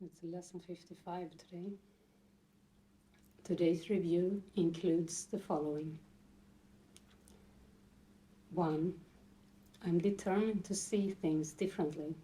It's lesson 55 today. Today's review includes the following. 1. I'm determined to see things differently.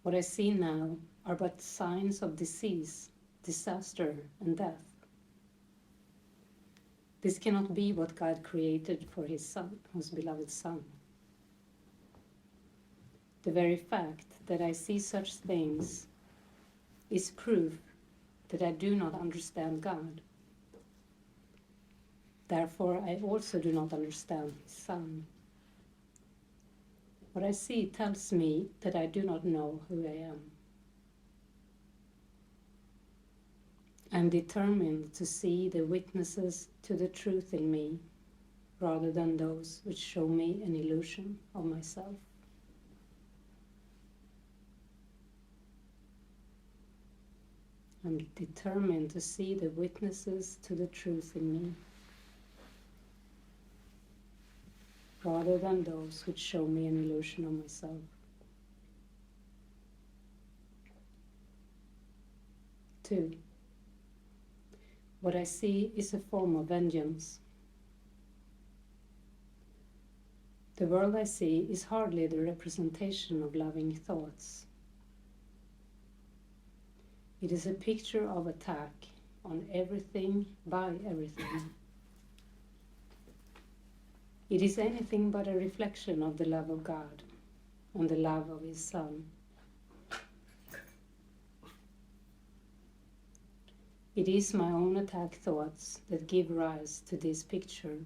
What I see now are but signs of disease, disaster, and death. This cannot be what God created for His Son, His beloved Son. The very fact that I see such things is proof that I do not understand God. Therefore, I also do not understand His Son. What I see tells me that I do not know who I am. I am determined to see the witnesses to the truth in me, rather than those which show me an illusion of myself. I'm determined to see the witnesses to the truth in me, rather than those which show me an illusion of myself. 2. What I see is a form of vengeance. The world I see is hardly the representation of loving thoughts. It is a picture of attack on everything by everything. It is anything but a reflection of the love of God and the love of His Son. It is my own attack thoughts that give rise to this picture.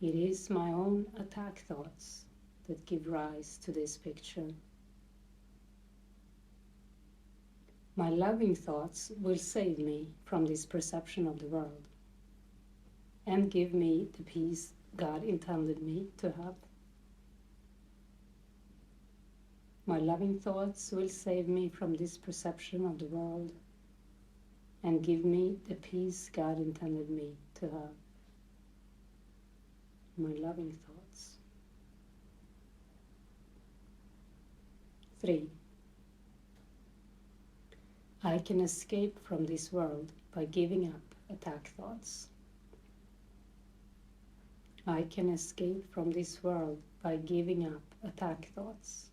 It is my own attack thoughts that give rise to this picture. My loving thoughts will save me from this perception of the world and give me the peace God intended me to have. My loving thoughts will save me from this perception of the world and give me the peace God intended me to have. My loving thoughts. 3. I can escape from this world by giving up attack thoughts. I can escape from this world by giving up attack thoughts.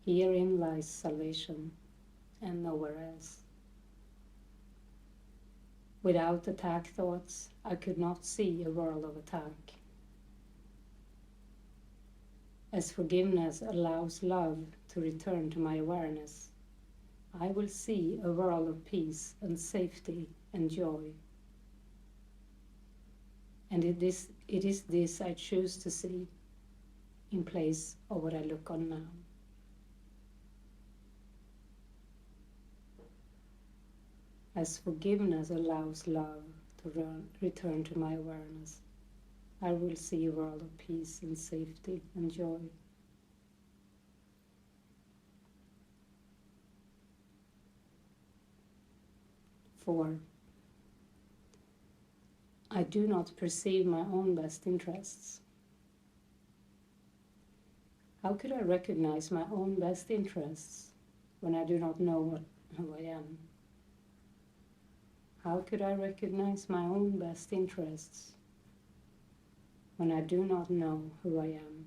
Herein lies salvation, and nowhere else. Without attack thoughts, I could not see a world of attack. As forgiveness allows love to return to my awareness, I will see a world of peace and safety and joy. And it is this I choose to see in place of what I look on now. As forgiveness allows love to return to my awareness, I will see a world of peace and safety and joy. 4. I do not perceive my own best interests. How could I recognize my own best interests when I do not know who I am? How could I recognize my own best interests when I do not know who I am?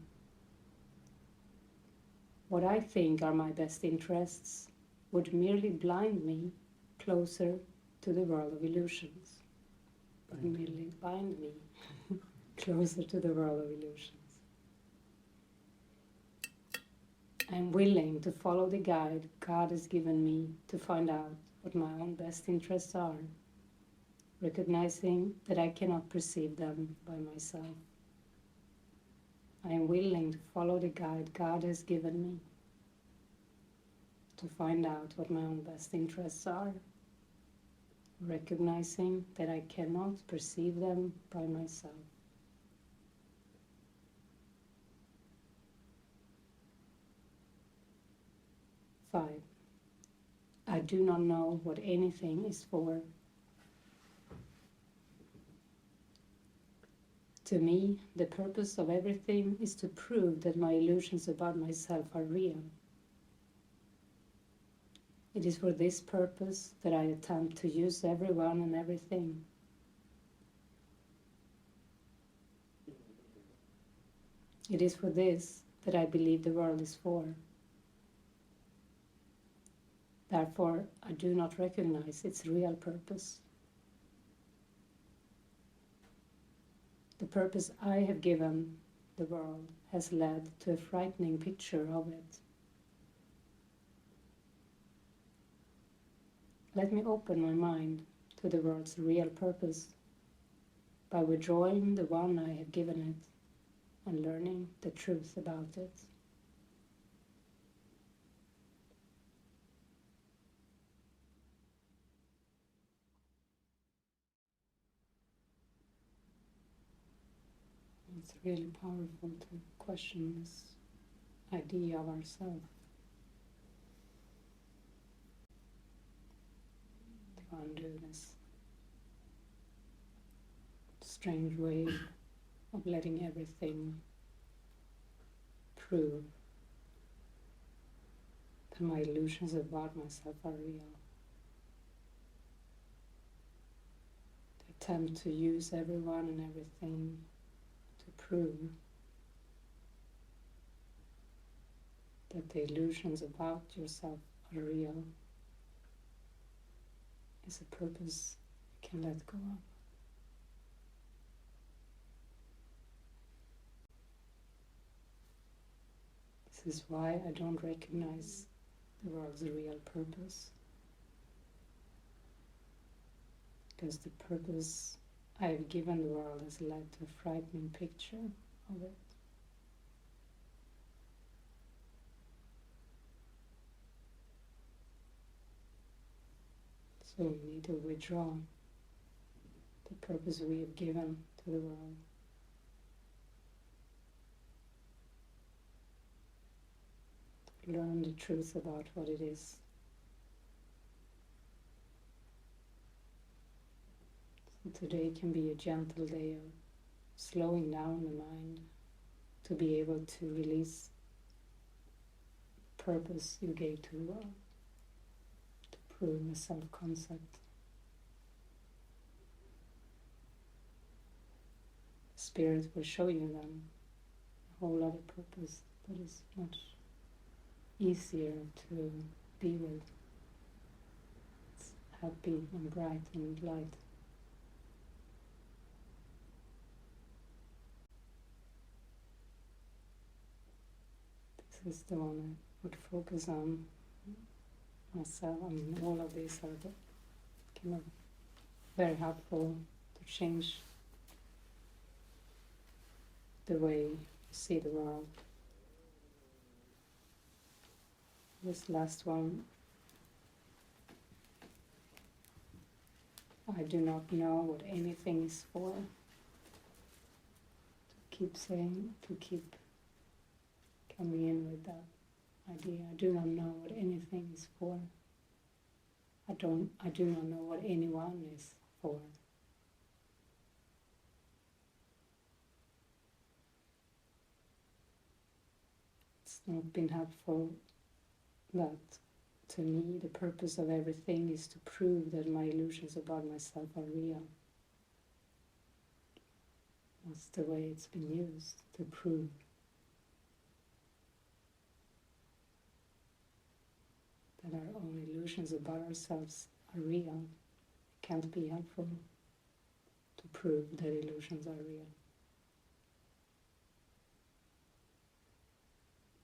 What I think are my best interests would merely blind me closer to the world of illusions. Merely bind me closer to the world of illusions. I am willing to follow the guide God has given me to find out what my own best interests are, recognizing that I cannot perceive them by myself. I am willing to follow the guide God has given me to find out what my own best interests are, recognizing that I cannot perceive them by myself. 5. I do not know what anything is for. To me, the purpose of everything is to prove that my illusions about myself are real. It is for this purpose that I attempt to use everyone and everything. It is for this that I believe the world is for. Therefore, I do not recognize its real purpose. The purpose I have given the world has led to a frightening picture of it. Let me open my mind to the world's real purpose by withdrawing the one I have given it and learning the truth about it. It's really powerful to question this idea of ourselves, to undo this strange way of letting everything prove that my illusions about myself are real. The attempt to use everyone and everything to prove that the illusions about yourself are real is a purpose you can let go of. This is why I don't recognize the world's real purpose. Because the purpose I have given the world has led to a frightening picture of it. So we need to withdraw the purpose we have given to the world. Learn the truth about what it is. So today can be a gentle day of slowing down the mind to be able to release the purpose you gave to the world, to prove the self-concept. Spirit will show you then a whole other purpose that is much easier to be with. It's happy and bright and light. This is the one I would focus on myself. I mean, all of these are kind of very helpful to change the way you see the world. This last one, I do not know what anything is for. To keep saying, to keep coming in with that idea. I do not know what anything is for. I do not know what anyone is for. It's not been helpful that to me the purpose of everything is to prove that my illusions about myself are real. That's the way it's been used, to prove. That our own illusions about ourselves are real. It can't be helpful to prove that illusions are real.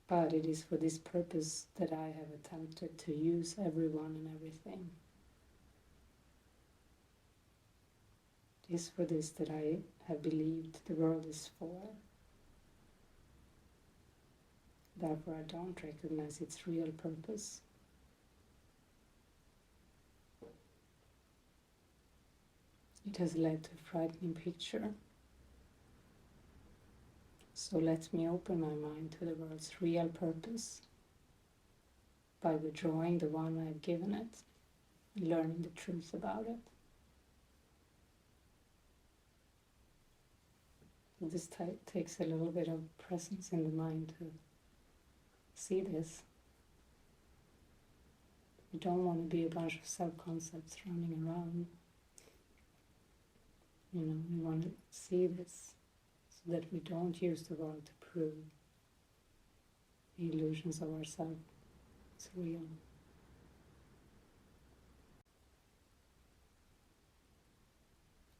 But it is for this purpose that I have attempted to use everyone and everything. It is for this that I have believed the world is for. Therefore, I don't recognize its real purpose. It has led to a frightening picture. So let me open my mind to the world's real purpose by withdrawing the one I have given it and learning the truth about it. So this takes a little bit of presence in the mind to see this. We don't want to be a bunch of self-concepts running around. We want to see this so that we don't use the world to prove the illusions of ourselves. It's real.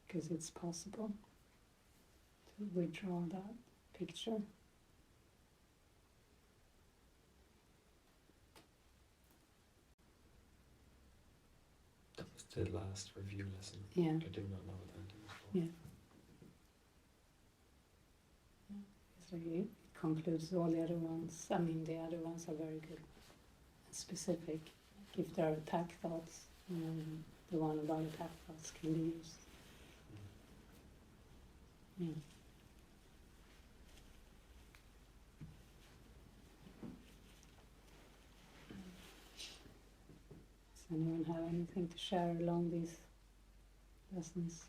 Because it's possible to withdraw that picture. That was the last review lesson. Yeah. I do not know what that is for. Yeah. So it concludes all the other ones. I mean, the other ones are very good, specific. Like if there are attack thoughts, the one about attack thoughts can be used. Yeah. Does anyone have anything to share along these lessons?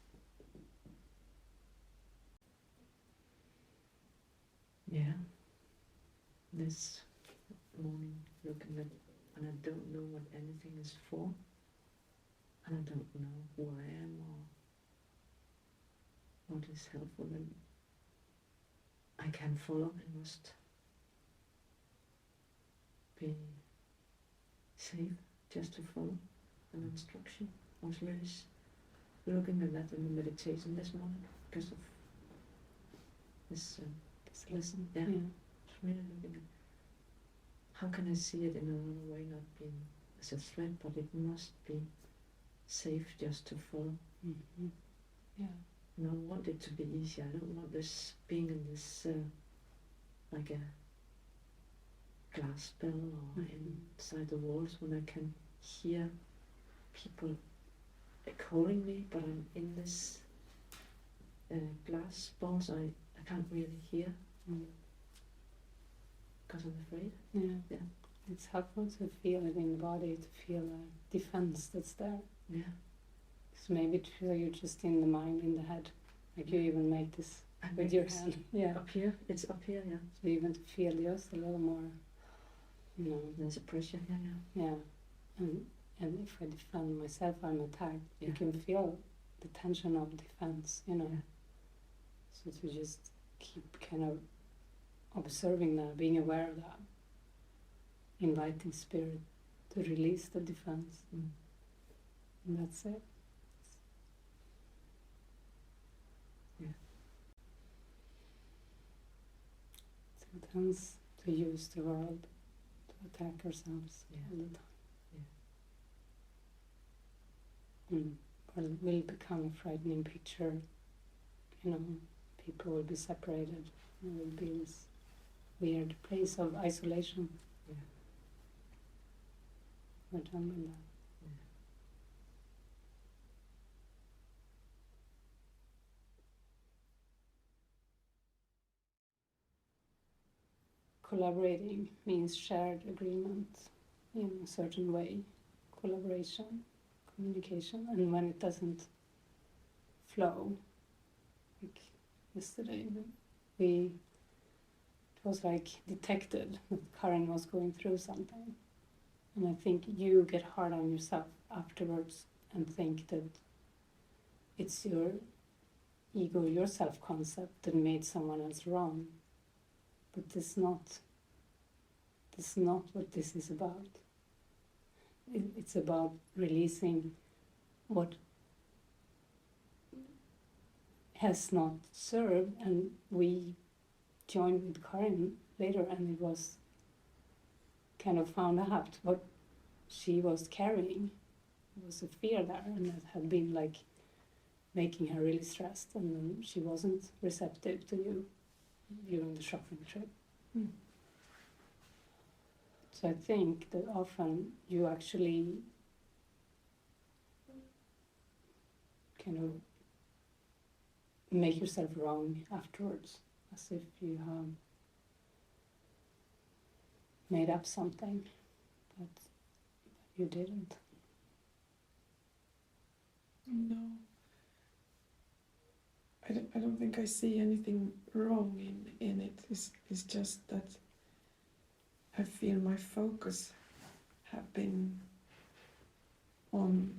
Yeah. This morning looking at, and I don't know what anything is for, and I don't know who I am or what is helpful, and I can follow. I must be safe just to follow an instruction. I was really looking at that in the meditation this morning because of this lesson. Yeah. It's really looking at how can I see it in another way, not being as a threat, but it must be safe just to follow. Mm-hmm. Yeah. And I want it to be easy. I don't want this being in this like a glass bell or inside the walls when I can hear people calling me, but I'm in this glass balls. I can't really hear because I'm afraid. Yeah. It's helpful to feel it in the body, to feel a defense that's there. Yeah. Because maybe you're just in the mind, in the head. Like you even make this with your hand. Yeah. Up here? It's up here, yeah. So even to feel just a little more, There's a pressure here, yeah. And if I defend myself, I'm attacked. Yeah. You can feel the tension of defense, Yeah. So to just keep kind of observing that, being aware of that, inviting spirit to release the defense. And that's it. Yeah. So it tends to use the world to attack ourselves all the time. Or it will become a frightening picture. People will be separated. There will be this weird place of isolation. Yeah. We're done with that. Collaborating means shared agreement in a certain way, collaboration, communication, and when it doesn't flow, like yesterday, it was like detected that Karin was going through something, and I think you get hard on yourself afterwards and think that it's your ego, your self-concept that made someone else wrong. But this is not what this is about. It's about releasing what has not served, and we joined with Karin later, and it was kind of found out what she was carrying. There was a fear there, and that had been like making her really stressed, and then she wasn't receptive to you during the shopping trip. So I think that often you actually kind of make yourself wrong afterwards, as if you have made up something, but you didn't. No. I don't think I see anything wrong in it. It's just that I feel my focus have been on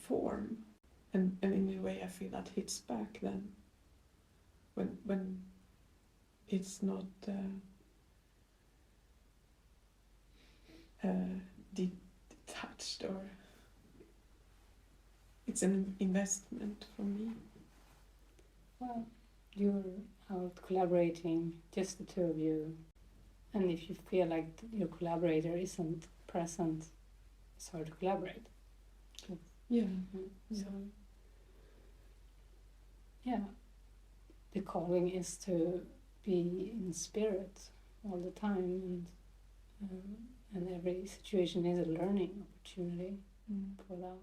form, and in a way I feel that hits back then when it's not detached, or it's an investment for me. Well, you're out collaborating, just the two of you, and if you feel like your collaborator isn't present, it's hard to collaborate. Yeah. So, yeah, the calling is to be in spirit all the time, and every situation is a learning opportunity for that.